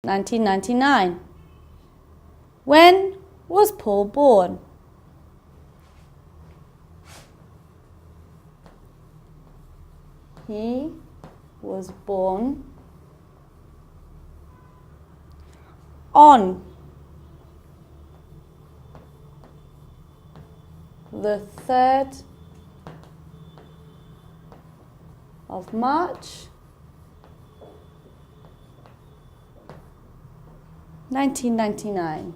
1999. When was Paul born? He was born on the 3rd of March 1999.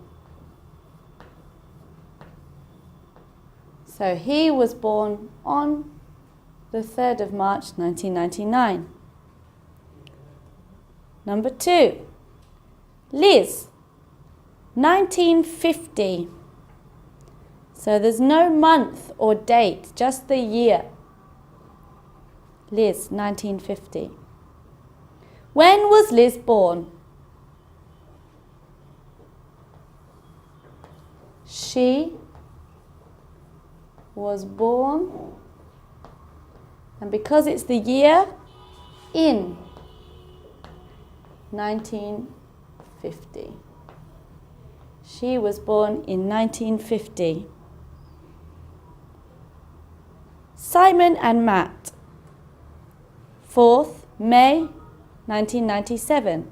So he was born on the 3rd of March 1999. Number 2. Liz, 1950. So there's no month or date, just the year. Liz, 1950. When was Liz born? She was born, and because it's the year, in 1950. She was born in 1950. Simon and Matt, 4th May 1997.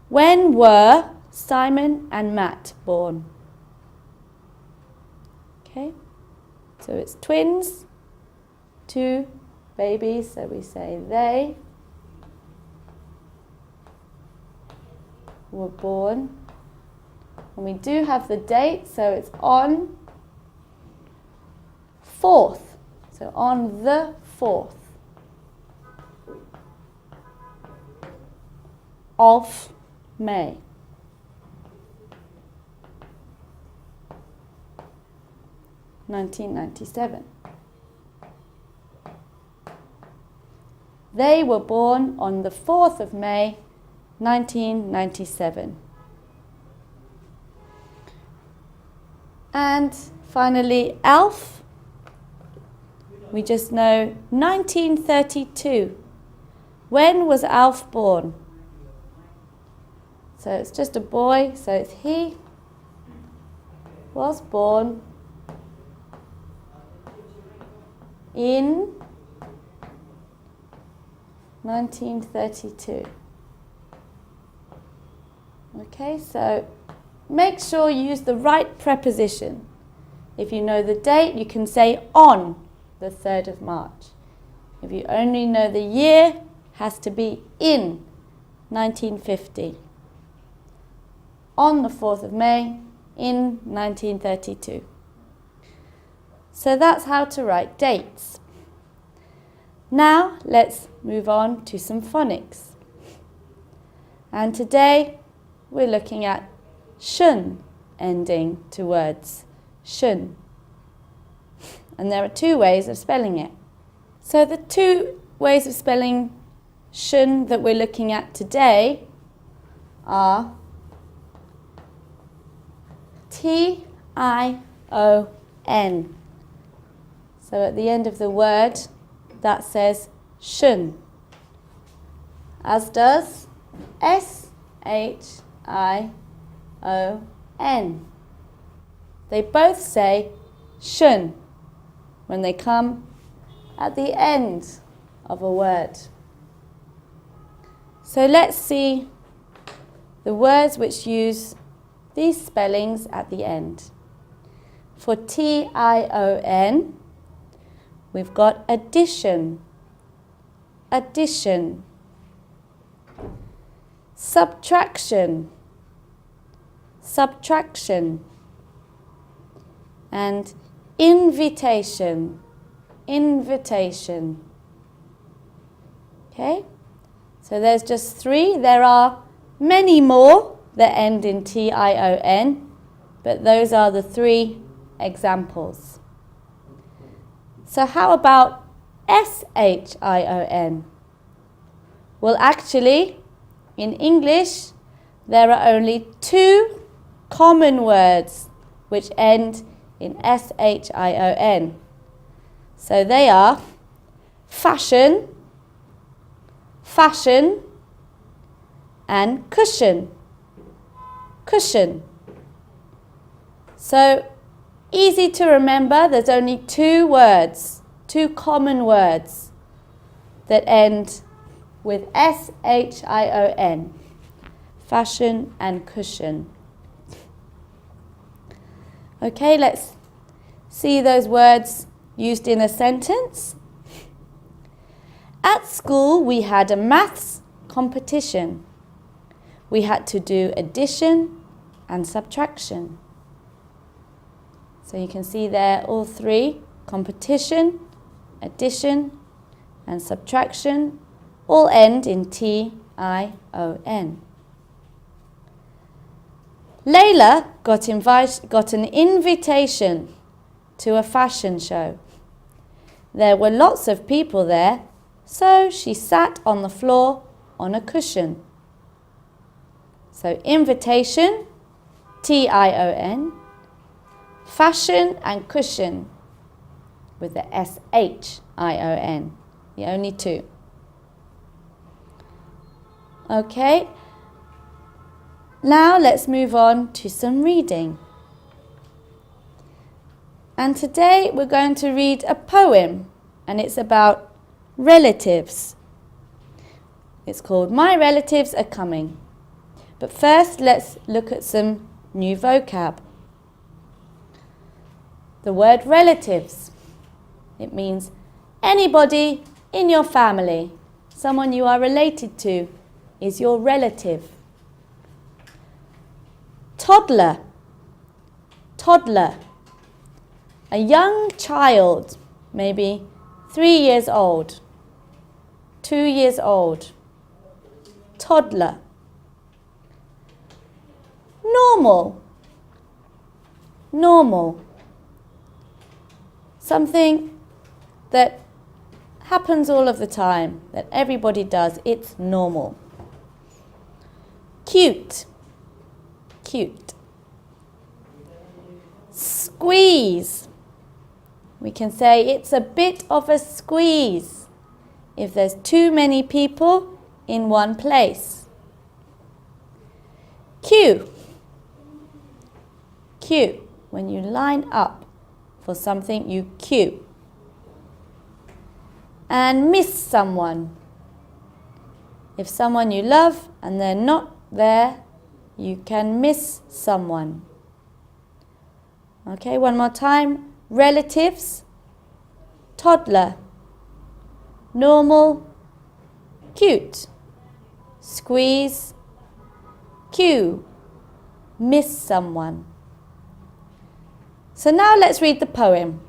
When were Simon and Matt born? Okay, so it's twins, 2 babies, so we say they were born. And we do have the date, so it's on 4th. So on the 4th of May. (1997). They were born on the 4th of May, 1997. And finally, Alf. We just know 1932. When was Alf born? So it's just a boy, so it's he was born in 1932. Okay, so make sure you use the right preposition. If you know the date, you can say on the 3rd of March. If you only know the year, has to be in 1950. On the 4th of May, in 1932. So that's how to write dates. Now let's move on to some phonics. And today we're looking at shun ending to words. Shun. And there are 2 ways of spelling it. So the 2 ways of spelling shun that we're looking at today are T-I-O-N. So at the end of the word, that says shun, as does S-H-I-O-N. They both say shun when they come at the end of a word. So let's see the words which use these spellings at the end. For T-I-O-N, we've got addition, addition, subtraction, subtraction, and invitation, invitation. Okay, so there's just 3. There are many more that end in T-I-O-N, but those are the 3 examples. So how about S-H-I-O-N? Well, actually, in English, there are only 2 common words which end in S-H-I-O-N. So they are fashion, fashion, and cushion. cushion. So easy to remember, there's only two common words that end with S-H-I-O-N, fashion and cushion. Okay, let's see those words used in a sentence. At school, we had a maths competition. We had to do addition and subtraction. So you can see there all three, competition, addition and subtraction, all end in T-I-O-N. Layla got an invitation to a fashion show. There were lots of people there, so she sat on the floor on a cushion. So invitation, T-I-O-N, fashion and cushion with the S-H-I-O-N, the only two. Okay, now let's move on to some reading. And today we're going to read a poem, and it's about relatives. It's called My Relatives Are Coming. But first, let's look at some new vocab. The word relatives. It means anybody in your family, someone you are related to, is your relative. Toddler. Toddler. A young child, maybe 3 years old, 2 years old. Toddler. Normal. Normal. Something that happens all of the time, that everybody does. It's normal. Cute. Cute. Squeeze. We can say it's a bit of a squeeze if there's too many people in one place. Queue. Queue. When you line up for something, you queue. And miss someone. If someone you love and they're not there, you can miss someone. Okay, one more time. Relatives, toddler, normal, cute, squeeze, queue, miss someone. So now let's read the poem.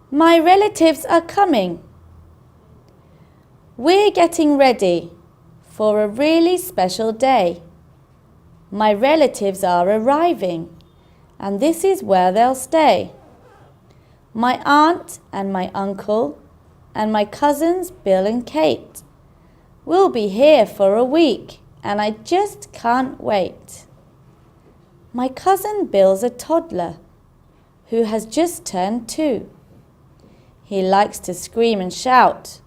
My relatives are coming. We're getting ready for a really special day. My relatives are arriving, and this is where they'll stay. My aunt and my uncle and my cousins Bill and Kate will be here for a week, and I just can't wait. My cousin Bill's a toddler who has just turned 2. He likes to scream and shout,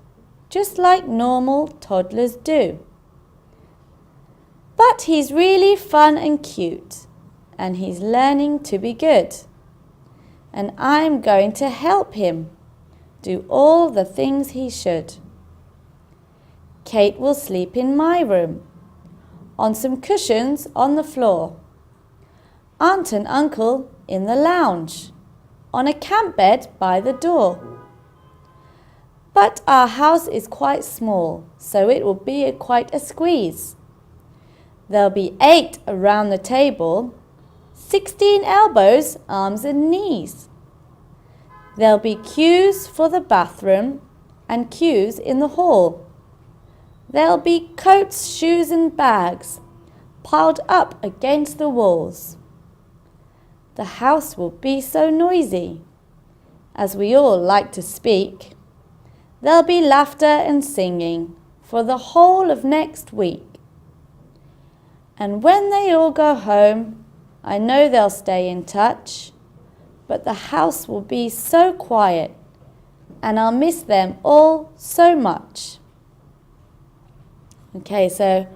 just like normal toddlers do. But he's really fun and cute, and he's learning to be good. And I'm going to help him do all the things he should. Kate will sleep in my room, on some cushions on the floor. Aunt and uncle in the lounge, on a camp bed by the door. But our house is quite small, so it will be quite a squeeze. There'll be 8 around the table, 16 elbows, arms and knees. There'll be queues for the bathroom and queues in the hall. There'll be coats, shoes and bags piled up against the walls. The house will be so noisy, as we all like to speak. There'll be laughter and singing for the whole of next week. And when they all go home, I know they'll stay in touch, but the house will be so quiet, and I'll miss them all so much. Okay, so